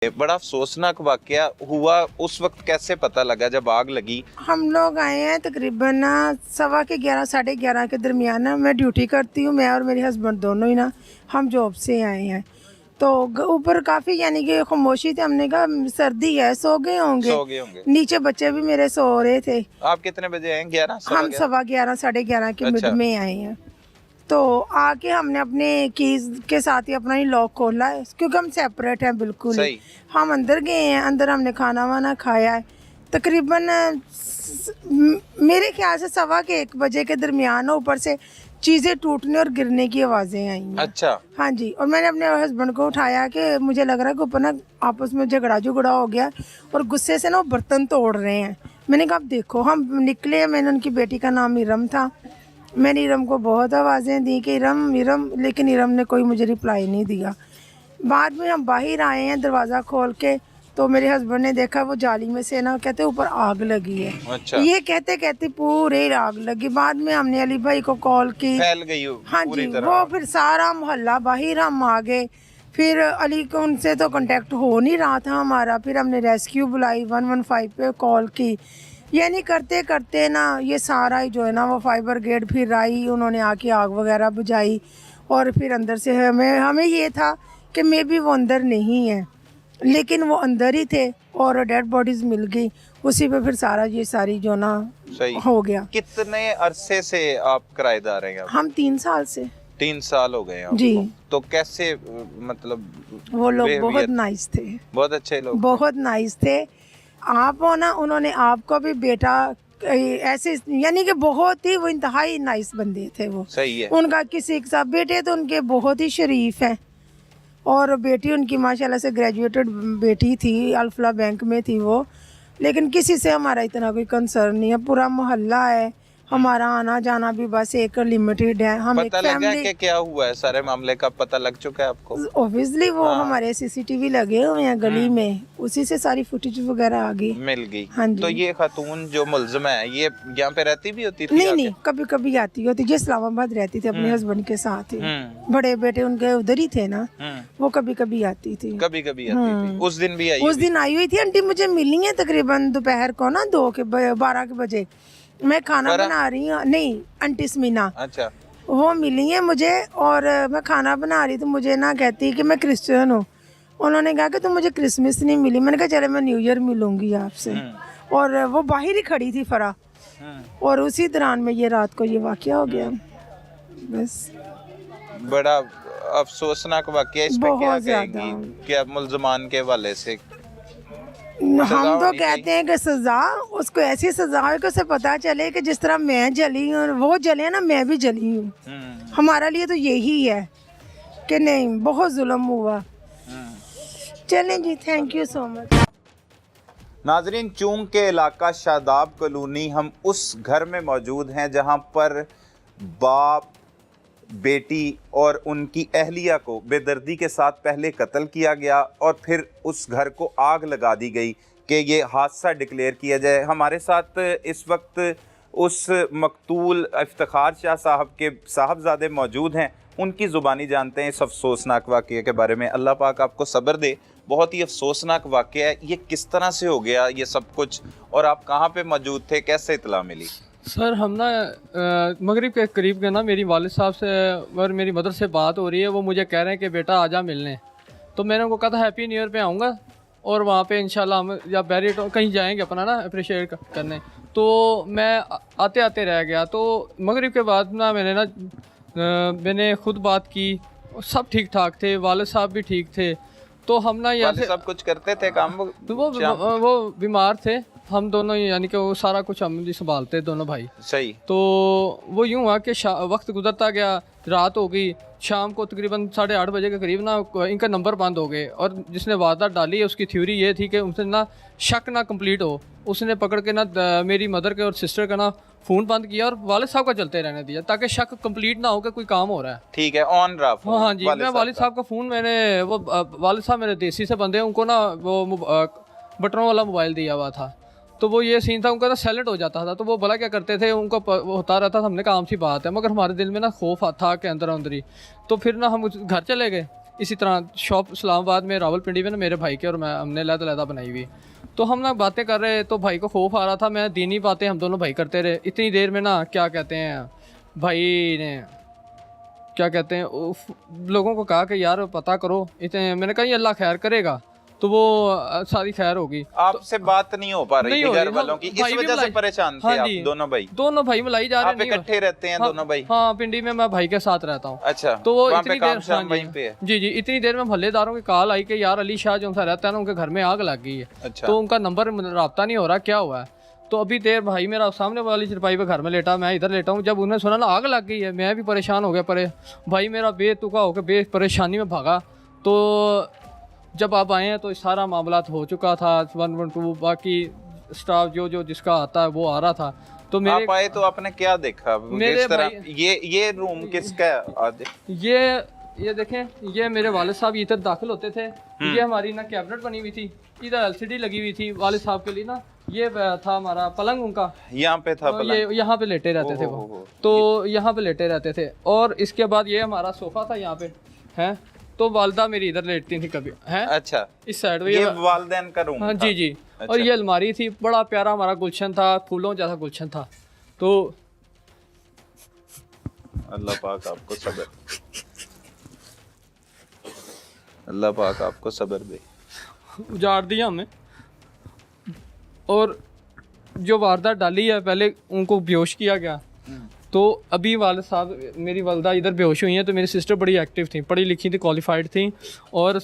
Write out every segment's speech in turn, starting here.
बड़ा अफसोसनाक वाकया हुआ, उस वक्त कैसे पता लगा जब आग लगी? हम लोग आए हैं तकरीबन ना 11:15 साढ़े 11 के दरमियान ना। मैं ड्यूटी करती हूँ, मैं और मेरे हस्बैंड दोनों ही ना, हम जॉब से आए हैं। तो ऊपर काफ़ी यानी कि खामोशी थी। हमने कहा सर्दी है, सो गए होंगे। नीचे बच्चे भी मेरे सो रहे थे। आप कितने बजे आए? 11? हम 11:15 साढ़े 11 के मिड में आए हैं। तो आके हमने अपने कीज के साथ ही अपना ही लॉक खोला है, क्योंकि हम सेपरेट हैं बिल्कुल ही। हम अंदर गए हैं, अंदर हमने खाना वाना खाया है। तकरीबन मेरे ख्याल से 1 बजे के दरमियान ऊपर से चीज़ें टूटने और गिरने की आवाज़ें आई हैं। अच्छा। हाँ जी। और मैंने अपने हस्बैंड को उठाया कि मुझे लग रहा है कि ऊपर ना आपस में झगड़ा हो गया और गुस्से से ना वो बर्तन तोड़ रहे हैं। मैंने कहा आप देखो। हम निकले। मैंने उनकी बेटी का नाम इरम था। मैंने इरम को बहुत आवाज़ें दी कि इरम इरम, लेकिन इरम ने कोई मुझे रिप्लाई नहीं दिया। बाद में हम बाहर आए हैं दरवाज़ा खोल के, तो मेरे हस्बैंड ने देखा वो जाली में से ना कहते ऊपर आग लगी है। अच्छा। ये कहते कहते पूरे आग लगी। बाद में हमने अली भाई को कॉल की, फैल गई हाँ जी। वो फिर सारा मोहल्ला बाहर हम आ गए। फिर अली को उनसे तो कांटेक्ट हो नहीं रहा था हमारा। फिर हमने रेस्क्यू बुलाई, 115 पे कॉल की। यानी करते करते ना ये सारा ही जो है ना वो फायर ब्रिगेड फिर आई, उन्होंने आके आग वगैरह बुझाई। और फिर अंदर से हमें ये था कि मे भी वो अंदर नहीं है, लेकिन वो अंदर ही थे और डेड बॉडीज मिल गई। उसी पे फिर सारा ये सारी जो ना हो गया। कितने अरसे से आप किराएदार हैं? हम 3 साल से। 3 साल हो गए हैं जी। तो कैसे, मतलब वो लोग बहुत नाइस थे, बहुत अच्छे लोग, बहुत नाइस थे। आप हो ना, उन्होंने आपको भी बेटा ऐसे यानी कि बहुत ही वो इंतहाई नाइस बंदे थे वो। सही है। उनका किसी के साथ बेटे तो उनके बहुत ही शरीफ हैं, और बेटी उनकी माशाल्लाह से ग्रेजुएटेड बेटी थी, अल्फला बैंक में थी वो। लेकिन किसी से हमारा इतना कोई कंसर्न नहीं है। पूरा मोहल्ला है, हमारा आना जाना भी बस एक लिमिटेड है। हम एक फैमिली। कि क्या हुआ है, सारे मामले का पता लग चुका है आपको? ऑब्वियसली वो हमारे सीसीटीवी लगे हुए हैं गली में, उसी से सारी फुटेज वगैरह आ गई, मिल गई। हाँ जी। तो ये खातून जो मुलजिम है ये यहाँ पे रहती भी होती थी? नहीं, कभी कभी आती होती। जो इस्लामाबाद रहती थी अपने हस्बैंड के साथ ही। बड़े बेटे उनके उधर ही थे ना, वो कभी कभी आती थी। कभी कभी आती थी। उस दिन भी आई? उस दिन आई हुई थी। आंटी मुझे मिली है तकरीबन दोपहर को ना 12 के बजे। मैं खाना बना रही हूँ। नहीं, आंटी स्मीना। अच्छा। वो मिली है मुझे और मैं खाना बना रही, तो मुझे ना कहती कि मैं क्रिश्चियन हूँ। उन्होंने कहा कि तुम मुझे क्रिसमस नहीं मिली। मैंने कहा चले मैं न्यू ईयर मिलूंगी आपसे। और वो बाहर ही खड़ी थी फरा। और उसी दौरान में ये रात को ये वाकया हो गया। बस बड़ा अफसोसनाक वाकया। इस पे क्या कहेंगी, क्या मुल्जमान के हवाले से? हम तो कहते हैं कि सजा उसको ऐसी सजा है कि उसे पता चले कि जिस तरह मैं जली हूँ और वो जले ना, मैं भी जली हूँ। हमारा लिए तो यही है कि नहीं, बहुत जुल्म हुआ। चलें जी, थैंक यू सो मच। नाजरीन, चूंग के इलाका शादाब कॉलोनी, हम उस घर में मौजूद हैं जहां पर बाप, बेटी और उनकी अहलिया को बेदर्दी के साथ पहले कत्ल किया गया और फिर उस घर को आग लगा दी गई कि ये हादसा डिक्लेयर किया जाए। हमारे साथ इस वक्त उस मकतूल इफ्तिखार शाह साहब के साहबजादे मौजूद हैं। उनकी ज़ुबानी जानते हैं इस अफसोसनाक वाक़ये के बारे में। अल्लाह पाक आपको सब्र दे। बहुत ही अफसोसनाक वाक़या है। ये किस तरह से हो गया ये सब कुछ, और आप कहाँ पे मौजूद थे, कैसे इत्तला मिली? सर हम ना मगरिब के करीब के ना मेरी वालिद साहब से और मेरी मदर से बात हो रही है। वो मुझे कह रहे हैं कि बेटा आजा मिलने। तो मैंने उनको कहा था हैप्पी न्यू ईयर पे आऊँगा और वहाँ पे इंशाल्लाह हम या बैरिट कहीं जाएंगे अपना ना अप्रिशिएट करने। तो मैं आते आते रह गया। तो मगरिब के बाद ना मैंने ख़ुद बात की, सब ठीक ठाक थे, वालिद साहब भी ठीक थे। तो हम ना यहाँ से सब कुछ करते थे काम? तो वो बीमार थे, हम दोनों यानी कि वो सारा कुछ हम ही संभालते दोनों भाई। सही। तो वो यूँ हुआ कि वक्त गुजरता गया, रात हो गई। शाम को तकरीबन 8:30 बजे के करीब ना इनका नंबर बंद हो गए। और जिसने वारदात डाली है उसकी थ्योरी ये थी कि उनसे ना शक ना कंप्लीट हो, उसने पकड़ के ना मेरी मदर के और सिस्टर का ना फ़ोन बंद किया और वालिद साहब का चलते रहने दिया ताकि शक कंप्लीट ना हो कि कोई काम हो रहा है। ठीक है, ऑन रहा फोन। हाँ जी, मैं वालिद साहब का फ़ोन वो वालिद साहब मेरे देसी से बंदे, उनको ना वो बटनों वाला मोबाइल दिया हुआ था। तो वो ये सीन था, उनका ना साइलेंट हो जाता था। तो वो भला क्या करते थे, उनको वो होता रहता था। हमने कहा आम सी बात है, मगर हमारे दिल में ना खौफ था कि अंदर अंदर ही। तो फिर ना हम घर चले गए। इसी तरह शॉप इस्लामाबाद में रावलपिंडी में ना मेरे भाई के और मैं हमने लहदा बनाई हुई। तो हम ना बातें कर रहे तो भाई को खौफ आ रहा था, मैं दीनी बातें हम दोनों भाई करते रहे। इतनी देर में ना क्या कहते हैं भाई ने क्या कहते हैं लोगों को कहा कि यार पता करो, इतने मैंने कहा ये अल्लाह खैर करेगा, तो वो सारी खैर होगी। आपसे बात नहीं हो पा रही नहीं थी हो घर रही, वालों की, इस भाई भी वजह से मलाई- परेशान थे हाँ आप जी। दोनों भाई मिलाई जा रहे आप इकट्ठे रहते हैं दोनों भाई? हाँ, पिंडी में मैं भाई के साथ रहता हूँ। अच्छा, तो वो वहाँ पे इतनी काम देर शाम वहीं पे है? जी जी, इतनी देर में मोहल्लेदारों की कॉल आई कि यार अली शाह जो सा रहता है ना उनके घर में आग लग गई है। अच्छा। तो उनका नंबर रब्ता नहीं हो रहा, क्या हुआ है। तो अभी देर भाई मेरा सामने वाली चरपाई पे घर में लेटा, मैं इधर लेटा हूँ। जब उन्होंने सुना ना आग लग गई है, मैं भी परेशान हो गया। भाई मेरा बेतुका होकर परेशानी में भागा। तो जब आप आए हैं तो सारा मामला हो चुका था, 112 बाकी स्टाफ जो जिसका आता है वो आ रहा था। तो मेरे आप आए तो आपने क्या देखा? मेरे किस तरह भाई- ये रूम किसका है? ये देखें, ये मेरे वालिद साहब इधर दाखिल होते थे। ये हमारी ना कैबिनेट बनी हुई थी, इधर एलसीडी लगी हुई थी वालिद साहब के लिए ना। ये था हमारा पलंग उनका, यहाँ पे था पलंग? ये यहाँ पे लेटे रहते थे वो, तो यहाँ पे लेटे रहते थे। और इसके बाद ये हमारा सोफा था यहाँ पे है, तो वालदा मेरी इधर लेटती थी कभी है। अच्छा, इस साइड में ये वालदैन का रूम हाँ था? जी जी। अच्छा। और ये अलमारी थी, बड़ा प्यारा हमारा गुलशन था, फूलों जैसा गुलशन था। तो अल्लाह पाक आपको सब्र, अल्लाह पाक आपको सब्र दे। उजाड़ दिया हमने, और जो वारदात डाली है पहले उनको बेहोश किया गया। तो अभी वालिद साहब मेरी वालदा इधर बेहोश हुई हैं। तो मेरी सिस्टर बड़ी एक्टिव थी, पढ़ी लिखी थी, क्वालिफाइड थी और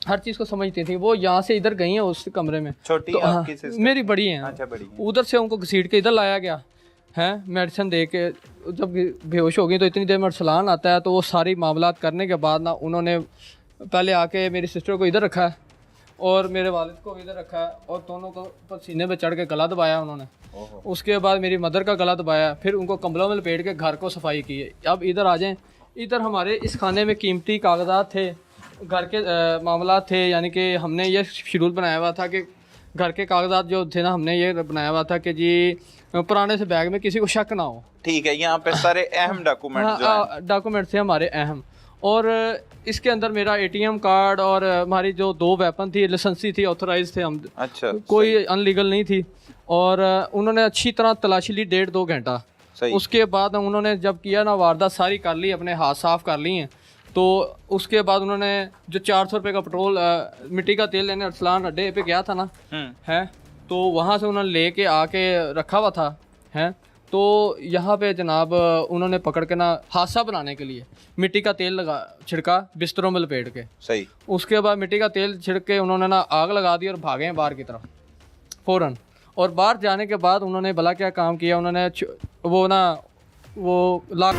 हर चीज़ को समझती थी। वो यहाँ से इधर गई हैं उस कमरे में। छोटी तो आपकी सिस्टर? मेरी बड़ी हैं। अच्छा, बड़ी है। उधर से उनको घसीट के इधर लाया गया है, मेडिसिन दे के। जब बेहोश हो गई तो इतनी देर में अरसलान आता है। तो वो सारी मामलात करने के बाद ना उन्होंने पहले आके मेरी सिस्टर को इधर रखा है और मेरे वालिद को इधर रखा है, और दोनों को ऊपर सीने पे चढ़ के गला दबाया उन्होंने। उसके बाद मेरी मदर का गला दबाया, फिर उनको कंबलों में लपेट के घर को सफाई की है। अब इधर आ जाएं, इधर हमारे इस खाने में कीमती कागजात थे, घर के मामला थे। यानी कि हमने ये शेड्यूल बनाया हुआ था कि घर के कागजात जो थे ना, हमने ये बनाया हुआ था कि जी पुराने से बैग में किसी को शक ना हो। ठीक है, यहाँ पे सारे अहम डॉक्यूमेंट जो हैं। डॉक्यूमेंट थे हमारे अहम। और इसके अंदर मेरा एटीएम कार्ड और हमारी जो 2 वेपन थी, लाइसेंसी थी, ऑथोराइज थे हम। अच्छा, कोई अनलीगल नहीं थी। और उन्होंने अच्छी तरह तलाशी ली 1.5-2 घंटा। सही। उसके बाद उन्होंने जब किया ना, वारदात सारी कर ली, अपने हाथ साफ कर लिए हैं। तो उसके बाद उन्होंने जो 400 रुपये का पेट्रोल मिट्टी का तेल लेने अरसलान अड्डे पे गया था ना है, तो वहाँ से उन्होंने लेके आके रखा हुआ था है। तो यहाँ पे जनाब उन्होंने पकड़ के ना हादसा बनाने के लिए मिट्टी का तेल लगा छिड़का बिस्तरों में लपेट के। सही। उसके बाद मिट्टी का तेल छिड़क के उन्होंने ना आग लगा दी और भागे हैं बाहर की तरफ फ़ौरन। और बाहर जाने के बाद उन्होंने भला क्या काम किया, उन्होंने वो लाख